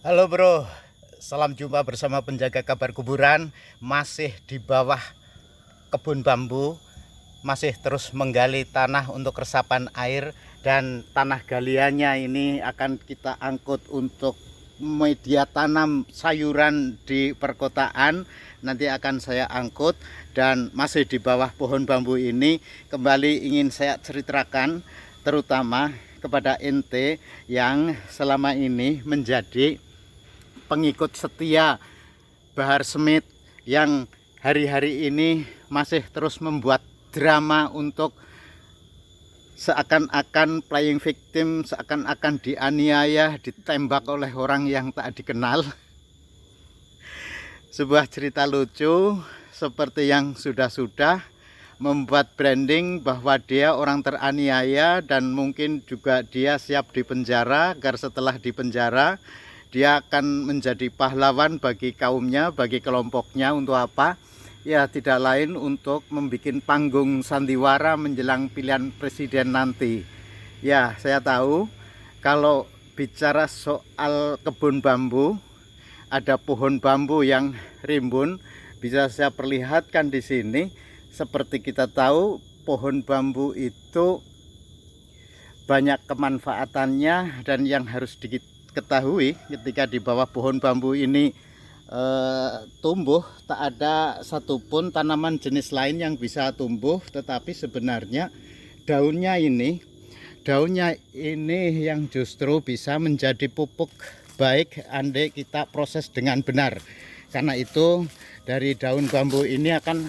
Halo bro, salam jumpa bersama penjaga kabar kuburan. Masih di bawah kebun bambu, masih terus menggali tanah untuk resapan air. Dan tanah galiannya ini akan kita angkut untuk media tanam sayuran di perkotaan. Nanti akan saya angkut. Dan masih di bawah pohon bambu ini, kembali ingin saya ceritakan terutama kepada ente yang selama ini menjadi pengikut setia Bahar Smith, yang hari-hari ini masih terus membuat drama untuk seakan-akan playing victim, seakan-akan dianiaya, ditembak oleh orang yang tak dikenal. Sebuah cerita lucu seperti yang sudah-sudah membuat branding bahwa dia orang teraniaya, dan mungkin juga dia siap dipenjara agar setelah dipenjara dia akan menjadi pahlawan bagi kaumnya, bagi kelompoknya. Untuk apa? Ya tidak lain untuk membuat panggung sandiwara menjelang pilihan presiden nanti. Ya saya tahu kalau bicara soal kebun bambu, ada pohon bambu yang rimbun. Bisa saya perlihatkan di sini. Seperti kita tahu, pohon bambu itu banyak kemanfaatannya, dan yang harus diketahui ketika di bawah pohon bambu ini tumbuh, tak ada satupun tanaman jenis lain yang bisa tumbuh. Tetapi sebenarnya daunnya ini yang justru bisa menjadi pupuk baik andai kita proses dengan benar. Karena itu dari daun bambu ini akan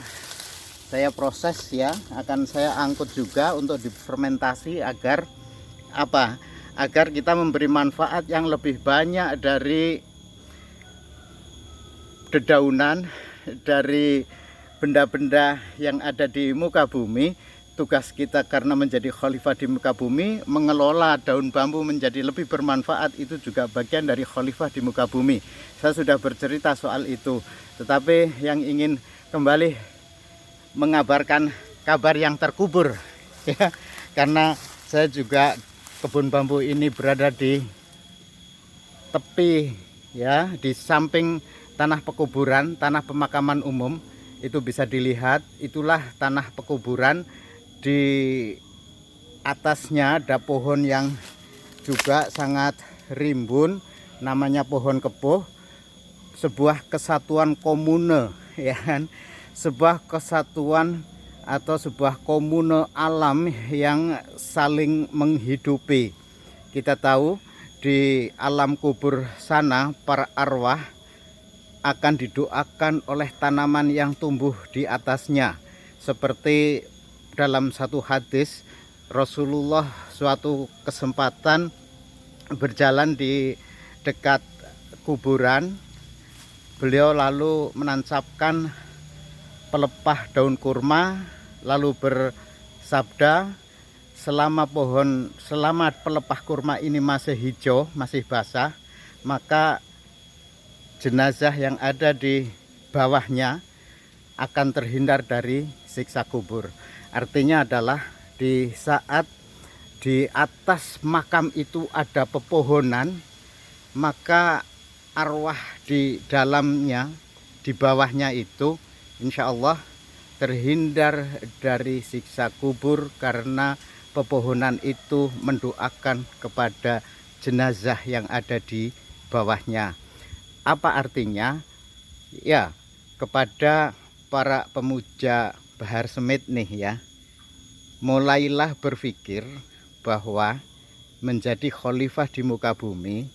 saya proses, ya, akan saya angkut juga untuk difermentasi agar apa? Agar kita memberi manfaat yang lebih banyak dari dedaunan, dari benda-benda yang ada di muka bumi. Tugas kita karena menjadi khalifah di muka bumi, mengelola daun bambu menjadi lebih bermanfaat, itu juga bagian dari khalifah di muka bumi. Saya sudah bercerita soal itu, tetapi yang ingin kembali mengabarkan kabar yang terkubur, ya, karena saya juga kebun bambu ini berada di tepi, ya, di samping tanah pekuburan, tanah pemakaman umum. Itu bisa dilihat, itulah tanah pekuburan. Di atasnya ada pohon yang juga sangat rimbun, namanya pohon kepuh. Sebuah kesatuan komune, ya kan, sebuah kesatuan atau sebuah komune alam yang saling menghidupi. Kita tahu di alam kubur sana para arwah akan didoakan oleh tanaman yang tumbuh di atasnya. Seperti dalam satu hadis, Rasulullah suatu kesempatan berjalan di dekat kuburan. Beliau lalu menancapkan pelepah daun kurma, lalu bersabda, selama pelepah kurma ini masih hijau, masih basah, maka jenazah yang ada di bawahnya akan terhindar dari siksa kubur. Artinya adalah di saat di atas makam itu ada pepohonan, maka arwah di dalamnya, di bawahnya itu, insya Allah terhindar dari siksa kubur, karena pepohonan itu mendoakan kepada jenazah yang ada di bawahnya. Apa artinya? Ya, kepada para pemuja Bahar Smith nih, ya, mulailah berpikir bahwa menjadi khalifah di muka bumi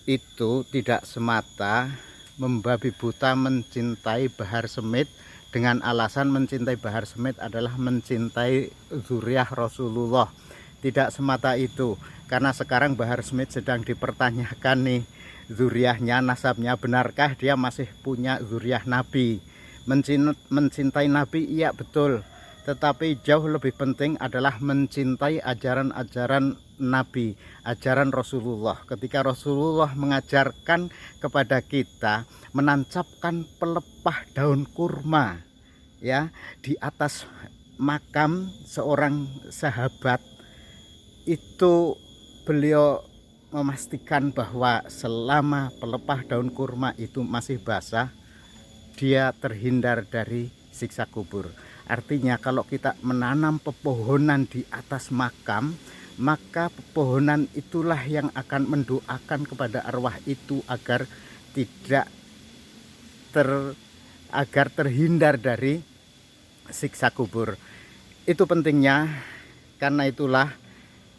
itu tidak semata membabi buta mencintai Bahar Smith dengan alasan mencintai Bahar Smith adalah mencintai zuriat Rasulullah. Tidak semata itu, karena sekarang Bahar Smith sedang dipertanyakan nih, zuriatnya, nasabnya, benarkah dia masih punya zuriat Nabi. Mencintai Nabi, iya betul, tetapi jauh lebih penting adalah mencintai ajaran-ajaran Nabi, ajaran Rasulullah. Ketika Rasulullah mengajarkan kepada kita menancapkan pelepah daun kurma, ya, di atas makam seorang sahabat, itu beliau memastikan bahwa selama pelepah daun kurma itu masih basah, dia terhindar dari siksa kubur. Artinya kalau kita menanam pepohonan di atas makam, maka pepohonan itulah yang akan mendoakan kepada arwah itu agar tidak agar terhindar dari siksa kubur. Itu pentingnya. Karena itulah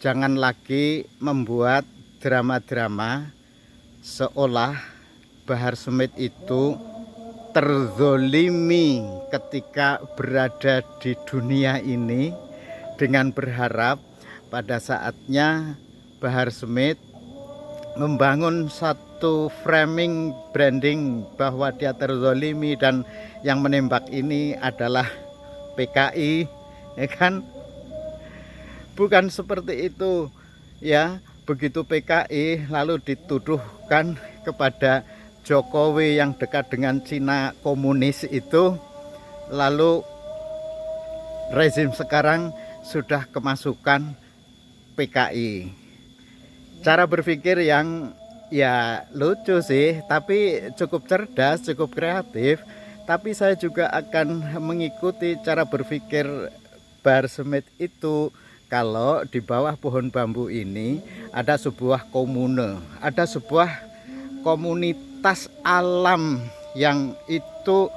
jangan lagi membuat drama-drama seolah Bahar Smith itu terzolimi ketika berada di dunia ini, dengan berharap pada saatnya Bahar Smith membangun satu framing branding bahwa dia terzolimi dan yang menembak ini adalah PKI, ya kan? Bukan seperti itu ya. Begitu PKI lalu dituduhkan kepada Jokowi yang dekat dengan Cina komunis itu, lalu rezim sekarang sudah kemasukan PKI. Cara berpikir yang ya lucu sih, tapi cukup cerdas, cukup kreatif. Tapi saya juga akan mengikuti cara berpikir Bahar Smith itu. Kalau di bawah pohon bambu ini ada sebuah komune, ada sebuah komunitas alam yang itu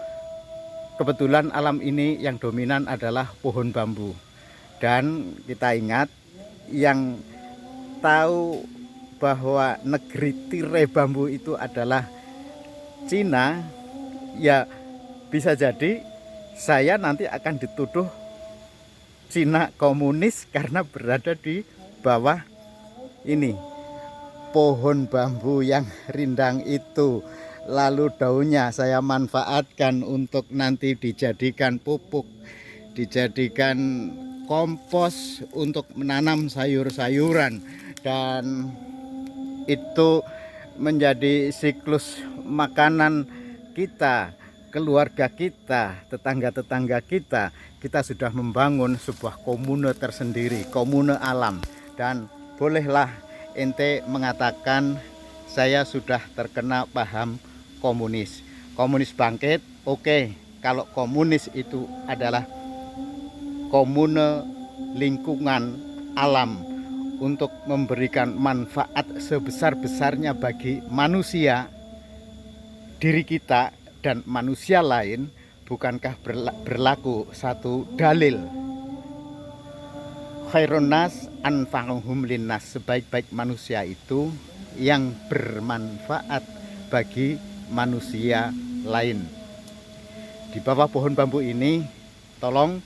kebetulan alam ini yang dominan adalah pohon bambu. Dan kita ingat, yang tahu bahwa negeri tirai bambu itu adalah Cina, ya bisa jadi saya nanti akan dituduh Cina komunis karena berada di bawah ini pohon bambu yang rindang itu. Lalu daunnya saya manfaatkan untuk nanti dijadikan pupuk, dijadikan kompos untuk menanam sayur-sayuran, dan itu menjadi siklus makanan kita, keluarga kita, tetangga-tetangga kita. Kita sudah membangun sebuah komune tersendiri, komune alam. Dan bolehlah ente mengatakan saya sudah terkena paham komunis. Komunis bangkit, oke. Kalau komunis itu adalah komune lingkungan alam untuk memberikan manfaat sebesar-besarnya bagi manusia, diri kita dan manusia lain, bukankah berlaku satu dalil, khairun nas anfa'uhum linnas, sebaik-baik manusia itu yang bermanfaat bagi manusia lain. Di bawah pohon bambu ini, tolong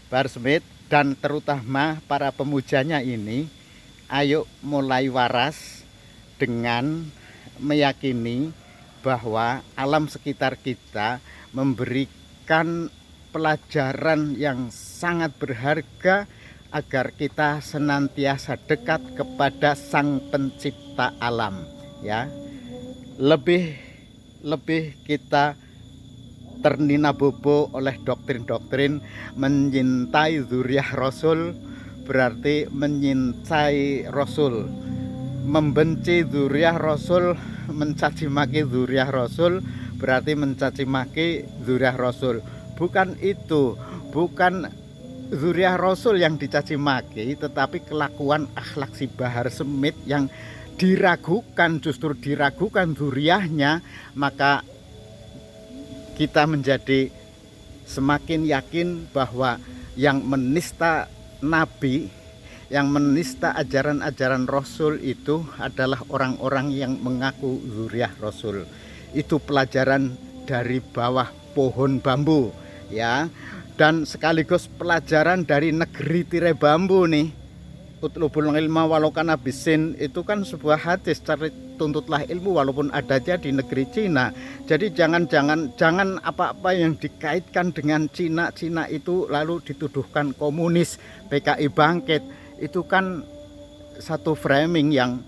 Bahar Smith dan terutama para pemujanya ini, ayo mulai waras dengan meyakini bahwa alam sekitar kita memberikan pelajaran yang sangat berharga agar kita senantiasa dekat kepada Sang Pencipta alam, ya. Lebih kita ternina bobo oleh doktrin-doktrin menyintai zuriah Rasul berarti menyintai Rasul, membenci zuriah Rasul, mencaci maki zuriah Rasul berarti mencaci maki zuriah Rasul. Bukan itu, bukan zuriah Rasul yang dicaci maki, tetapi kelakuan akhlak si Bahar Smith yang diragukan, justru diragukan zuriahnya. Maka kita menjadi semakin yakin bahwa yang menista Nabi, yang menista ajaran-ajaran Rasul itu adalah orang-orang yang mengaku zuriah Rasul. Itu pelajaran dari bawah pohon bambu, ya. Dan sekaligus pelajaran dari negeri tirai bambu nih. Utlubul ilma walau kana bisin, itu kan sebuah hadis, cari tuntutlah ilmu walaupun adanya di negeri Cina. Jadi jangan apa-apa yang dikaitkan dengan Cina itu lalu dituduhkan komunis, PKI bangkit. Itu kan satu framing yang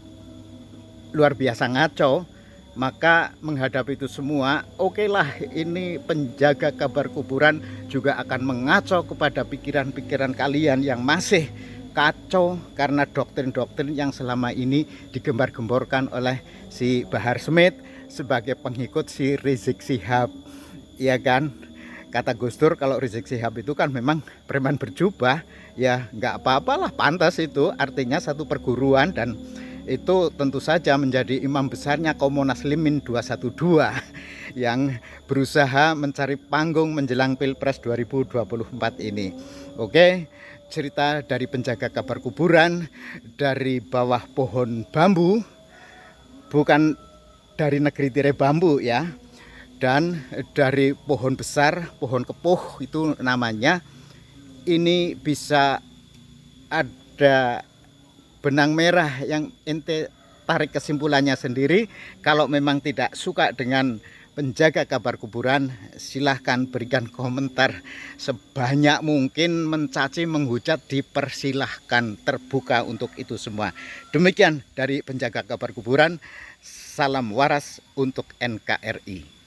luar biasa ngaco. Maka menghadapi itu semua, okelah, ini penjaga kabar kuburan juga akan mengaco kepada pikiran-pikiran kalian yang masih kacau karena doktrin-doktrin yang selama ini digembar-gemborkan oleh si Bahar Smith sebagai pengikut si Rizik Syihab. Ya kan, kata Gus Dur kalau Rizik Syihab itu kan memang preman berjubah, ya nggak apa-apalah, pantas itu, artinya satu perguruan, dan itu tentu saja menjadi imam besarnya kaum Muslimin 212 yang berusaha mencari panggung menjelang Pilpres 2024 ini. Oke, cerita dari penjaga kabar kuburan dari bawah pohon bambu, bukan dari negeri tirai bambu ya, dan dari pohon besar, pohon kepuh itu namanya. Ini bisa ada benang merah yang ente tarik kesimpulannya sendiri. Kalau memang tidak suka dengan penjaga kabar kuburan, silahkan berikan komentar sebanyak mungkin, mencaci, menghujat, dipersilahkan, terbuka untuk itu semua. Demikian dari penjaga kabar kuburan. Salam waras untuk NKRI.